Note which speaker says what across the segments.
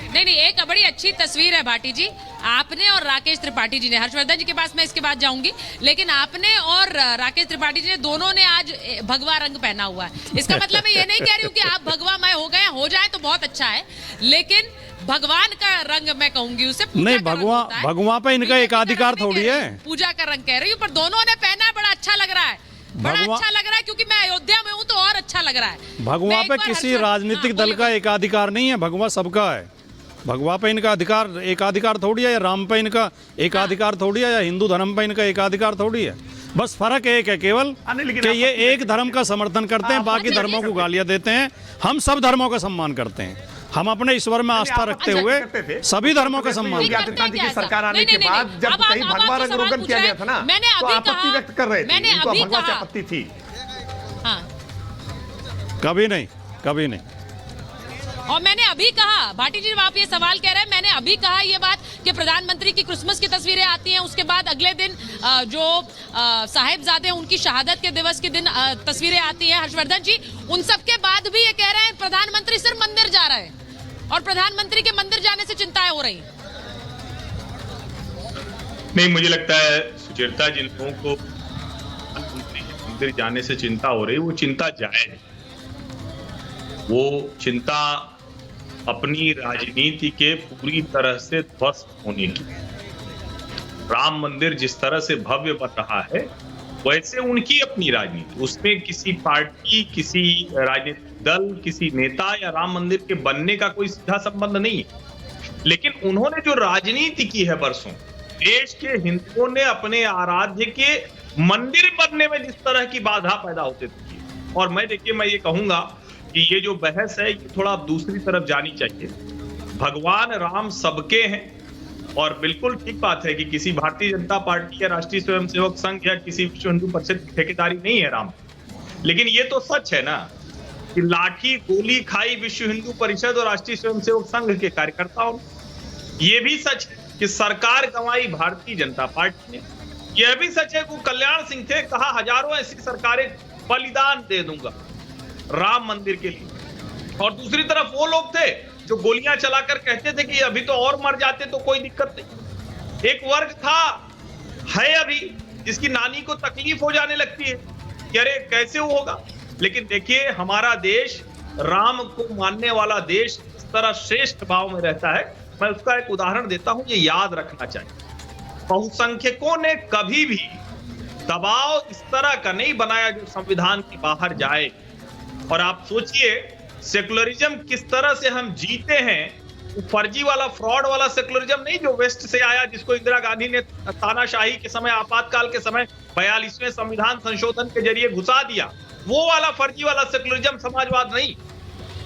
Speaker 1: नहीं नहीं, एक बड़ी अच्छी तस्वीर है भाटी जी, आपने और राकेश त्रिपाठी जी ने। हर्षवर्धन जी के पास मैं इसके बाद जाऊंगी, लेकिन आपने और राकेश त्रिपाठी जी ने दोनों ने आज भगवा रंग पहना हुआ है। इसका मतलब मैं ये नहीं कह रही हूँ कि आप भगवामय हो गए, हो जाए तो बहुत अच्छा है, लेकिन भगवान का रंग मैं कहूंगी उसे।
Speaker 2: नहीं, भगवा पे इनका एकाधिकार थोड़ी है,
Speaker 1: पूजा का रंग कह रही हूँ, पर दोनों ने पहना है, बड़ा अच्छा लग रहा है, बड़ा अच्छा लग रहा है, क्योंकि मैं अयोध्या में हूँ तो और अच्छा लग रहा है।
Speaker 2: भगवा पे किसी राजनीतिक दल का एकाधिकार नहीं है, भगवा सबका है। भगवा पे इनका एकाधिकार थोड़ी है, या राम पे इनका एकाधिकार थोड़ी है, या हिंदू धर्म पे इनका एकाधिकार थोड़ी है। बस फर्क एक है केवल कि ये एक धर्म का समर्थन करते हैं, बाकी धर्मों को गालियां देते हैं। हम सब धर्मों का सम्मान करते हैं, हम अपने ईश्वर में आस्था रखते हुए सभी धर्मों का सम्मान करते हैं।
Speaker 3: की सरकार आने के बाद जब कहीं भगवा रंग रोगन किया गया था ना, तो आपत्ति व्यक्त कर रहे थे, इनको भगवा से आपत्ति थी।
Speaker 2: कभी नहीं, कभी नहीं।
Speaker 1: और मैंने अभी कहा, भाटी जी आप ये सवाल कह रहे हैं, मैंने अभी कहा ये बात कि प्रधानमंत्री की क्रिसमस की तस्वीरें आती हैं, उसके बाद अगले दिन जो साहिबजादे उनकी शहादत के दिवस के दिन तस्वीरें आती हैं, हर्षवर्धन जी, उन सब के बाद भी ये कह रहे हैं प्रधानमंत्री सिर्फ मंदिर जा रहे हैं और प्रधानमंत्री के मंदिर जाने से चिंताएं हो रही।
Speaker 4: नहीं, मुझे लगता है सुचेता, जिन लोगों को मंदिर जाने से चिंता हो रही, वो चिंता जायज है। वो चिंता अपनी राजनीति के पूरी तरह से ध्वस्त होने की। राम मंदिर जिस तरह से भव्य बन रहा है, वैसे उनकी अपनी राजनीति, उसमें किसी पार्टी, किसी राजनीतिक दल, किसी नेता या राम मंदिर के बनने का कोई सीधा संबंध नहीं है। लेकिन उन्होंने जो राजनीति की है बरसों, देश के हिंदुओं ने अपने आराध्य के मंदिर बनने में जिस तरह की बाधा पैदा होती थी, और मैं ये कहूंगा कि ये जो बहस है ये थोड़ा दूसरी तरफ जानी चाहिए। भगवान राम सबके हैं, और बिल्कुल ठीक बात है कि किसी भारतीय जनता पार्टी या राष्ट्रीय स्वयंसेवक संघ या किसी विश्व हिंदू परिषद की ठेकेदारी नहीं है राम। लेकिन ये तो सच है ना कि लाठी गोली खाई विश्व हिंदू परिषद और राष्ट्रीय स्वयंसेवक संघ के कार्यकर्ताओं। ये भी सच है कि सरकार गंवाई भारतीय जनता पार्टी ने। यह भी सच है कि कल्याण सिंह थे, कहा हजारों ऐसी सरकारें बलिदान दे दूंगा राम मंदिर के लिए। और दूसरी तरफ वो लोग थे जो गोलियां चलाकर कहते थे कि अभी तो और मर जाते तो कोई दिक्कत नहीं। एक वर्ग था, है अभी, जिसकी नानी को तकलीफ हो जाने लगती है कि अरे कैसे वो होगा। लेकिन देखिए, हमारा देश राम को मानने वाला देश इस तरह श्रेष्ठ भाव में रहता है। मैं उसका एक उदाहरण देता हूं, ये याद रखना चाहिए। बहुसंख्यकों ने कभी भी दबाव इस तरह का नहीं बनाया जो संविधान के बाहर जाए। और आप सोचिए सेकुलरिज्म किस तरह से हम जीते हैं। फर्जी वाला, फ्रॉड वाला सेकुलरिज्म नहीं जो वेस्ट से आया, जिसको इंदिरा गांधी ने तानाशाही के समय, आपातकाल के समय 42वें संविधान संशोधन के जरिए घुसा दिया। वो वाला फर्जी वाला सेकुलरिज्म समाजवाद नहीं।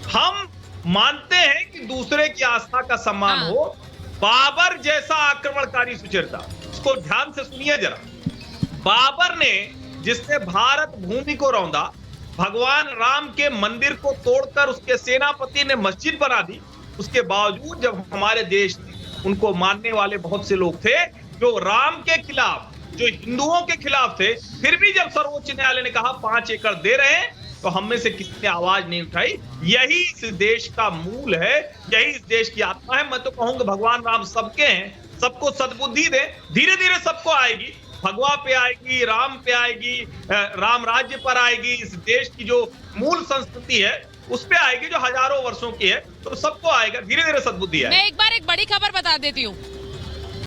Speaker 4: हम मानते हैं कि दूसरे की आस्था का सम्मान हो। बाबर जैसा आक्रमणकारी सुचेता, इसको ध्यान से सुनिए जरा। बाबर ने, जिसने भारत भूमि को रौंदा, भगवान राम के मंदिर को तोड़कर उसके सेनापति ने मस्जिद बना दी, उसके बावजूद जब हमारे देश में उनको मानने वाले बहुत से लोग थे जो राम के खिलाफ, जो हिंदुओं के खिलाफ थे, फिर भी जब सर्वोच्च न्यायालय ने कहा 5 एकड़ दे रहे हैं, तो हम में से किसी ने आवाज नहीं उठाई। यही इस देश का मूल है, यही इस देश की आत्मा है। मैं तो कहूंगा भगवान राम सबके हैं, सबको सद्बुद्धि दे, धीरे धीरे सबको आएगी। भगवा पे आएगी, राम पे आएगी, राम राज्य पर आएगी। इस देश की जो मूल संस्कृति है उस पे आएगी, जो हजारों वर्षों की है, तो सबको आएगा, धीरे धीरे सद्बुद्धि है।
Speaker 1: मैं एक बार एक बड़ी खबर बता देती हूँ।